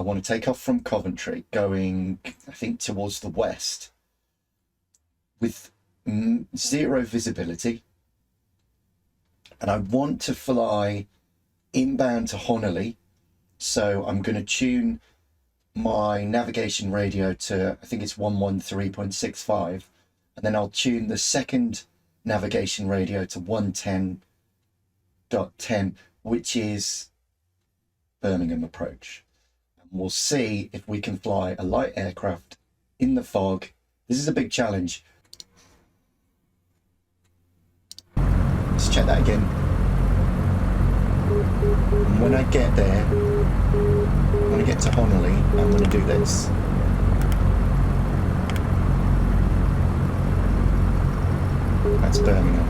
I want to take off from Coventry, going, I think, towards the west, with zero visibility. And I want to fly inbound to Honolulu. So I'm going to tune my navigation radio to, I think it's 113.65. And then I'll tune the second navigation radio to 110.10, which is Birmingham approach. And we'll see if we can fly a light aircraft in the fog. This is a big challenge. Let's check that again. And when I get there, when I get to Honolulu, I'm going to do this. That's Birmingham.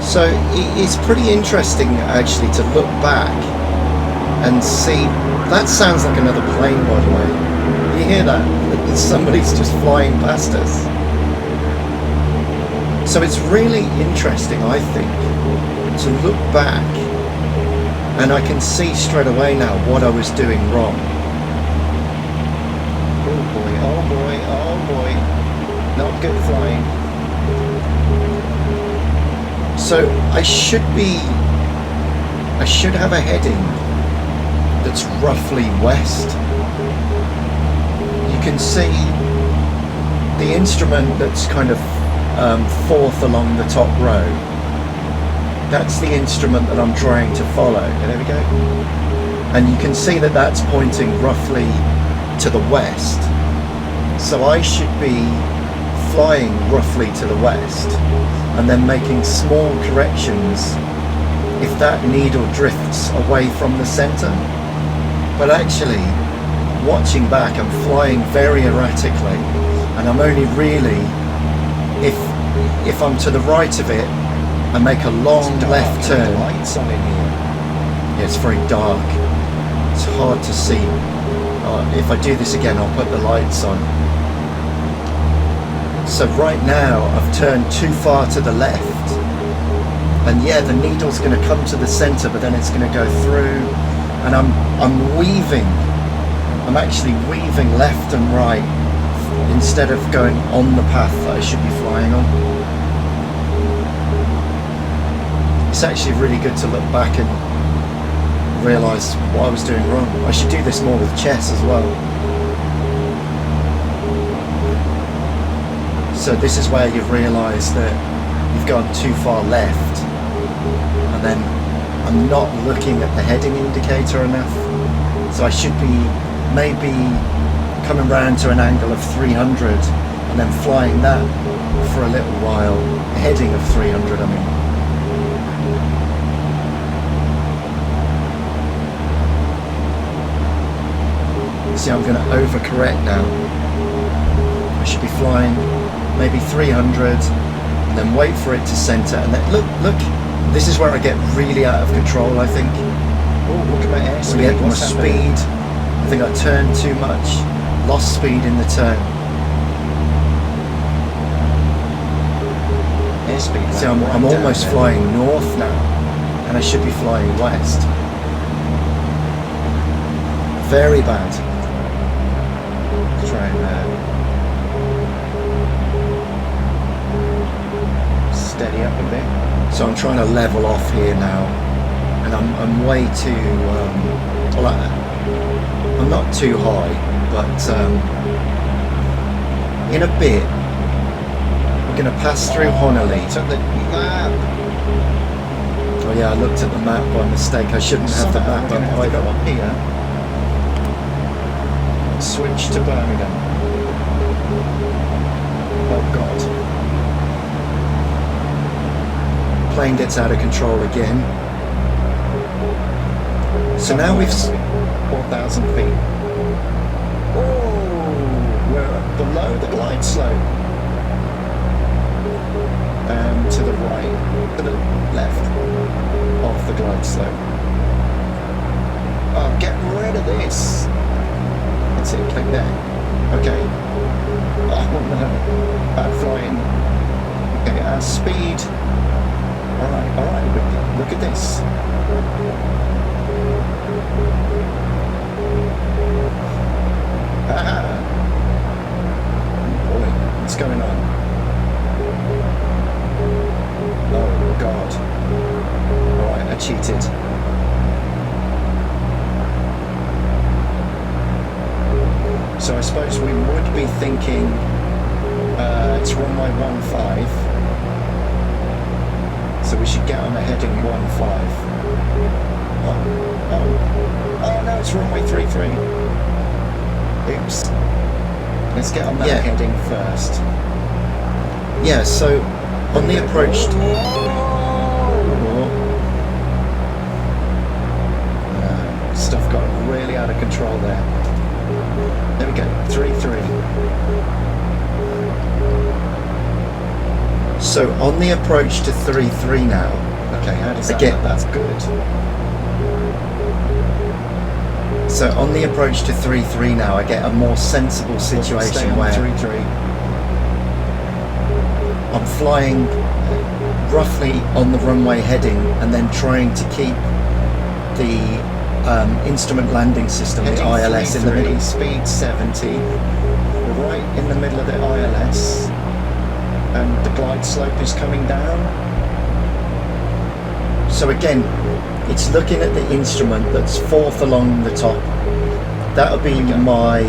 So it's pretty interesting actually to look back and see, that sounds like another plane, by the way. You hear that? Somebody's just flying past us. So it's really interesting, I think, to look back, and I can see straight away now what I was doing wrong. Oh boy, oh boy, oh boy. Not good flying. So I should have a heading that's roughly west. You can see the instrument that's kind of fourth along the top row. That's the instrument that I'm trying to follow. There we go. And you can see that that's pointing roughly to the west. So I should be flying roughly to the west, and then making small corrections if that needle drifts away from the center. But actually, watching back, I'm flying very erratically, and I'm only really, if I'm to the right of it, I make a long left turn. Lights on in here. Yeah, it's very dark. It's hard to see. If I do this again, I'll put the lights on. So right now I've turned too far to the left, and yeah, the needle's going to come to the center, but then it's going to go through, and I'm weaving. I'm actually weaving left and right instead of going on the path that I should be flying on. It's actually really good to look back and realise what I was doing wrong. I should do this more with chess as well. So this is where you've realised that you've gone too far left, and then I'm not looking at the heading indicator enough. So I should be maybe coming round to an angle of 300 and then flying that for a little while, a heading of 300 I mean. See, I'm going to overcorrect now. I should be flying maybe 300 and then wait for it to center, and then look, this is where I get really out of control, I think. Oh, look at my airspeed. My speed, I think I turned too much, lost speed in the turn. Airspeed. See, I'm almost flying north now, and I should be flying west. Very bad. Let's try and steady up a bit. So I'm trying to level off here now, and I'm way too well, I'm not too high, but in a bit we're going to pass through Honolulu. Took the map. Oh yeah, I looked at the map by mistake. I shouldn't have the map up either. Up here. approach to Birmingham. Oh God. Plane gets out of control again. So now we've 4,000 feet. Oh, we're below the glide slope. To the right, to the left of the glide slope. Oh, get rid of this. That's it, click there. Okay. Oh no, bad flying. Okay, our speed. Alright, look at this. Ah! Boy, what's going on? Oh God. Alright, I cheated. So I suppose we would be thinking it's runway 15. So we should get on a heading 15. Oh no, it's runway 33. Oops. Let's get on that heading first. Yeah, so on the approach stuff got really out of control there. There we go, 3-3. So on the approach to 3-3 now. Okay, how does that look? That's good. So on the approach to 3-3 now, I get a more sensible situation where 3-3. I'm flying roughly on the runway heading and then trying to keep the instrument landing system, the ILS, in the middle. Speed 70. We're right in the middle of the ILS and the glide slope is coming down. So again, it's looking at the instrument that's fourth along the top. That'll be my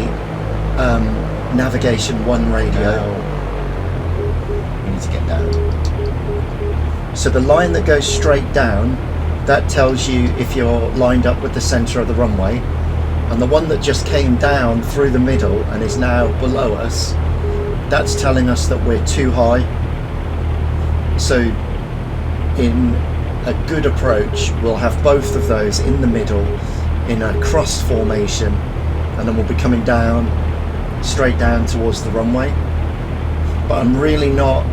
navigation 1 radio. We need to get down. So the line that goes straight down, that tells you if you're lined up with the centre of the runway, and the one that just came down through the middle and is now below us, that's telling us that we're too high. So in a good approach, we'll have both of those in the middle in a cross formation, and then we'll be coming down, straight down towards the runway. But I'm really not,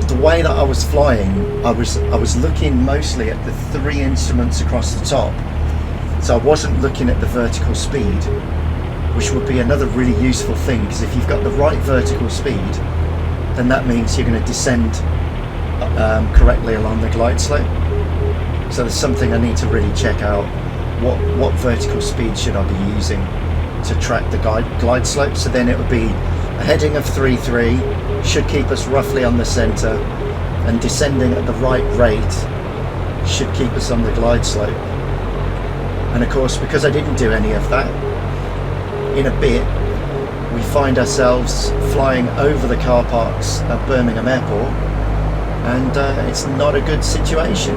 the way that I was flying, I was looking mostly at the 3 instruments across the top. So I wasn't looking at the vertical speed, which would be another really useful thing, because if you've got the right vertical speed, then that means you're going to descend correctly along the glide slope. So there's something I need to really check out. What vertical speed should I be using to track the glide slope? So then it would be a heading of 3-3, should keep us roughly on the centre, and descending at the right rate should keep us on the glide slope. And of course, because I didn't do any of that, in a bit we find ourselves flying over the car parks at Birmingham Airport, and it's not a good situation.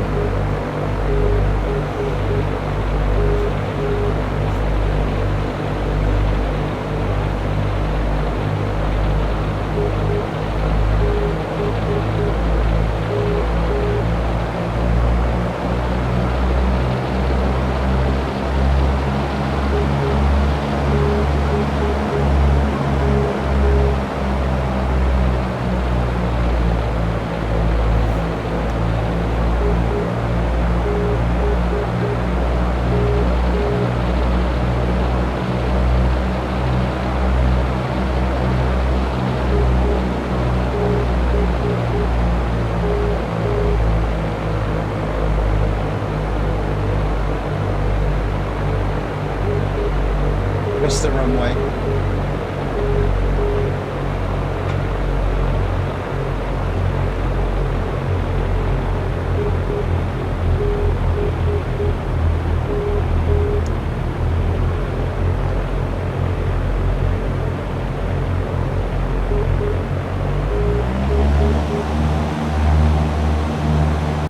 Missed the runway.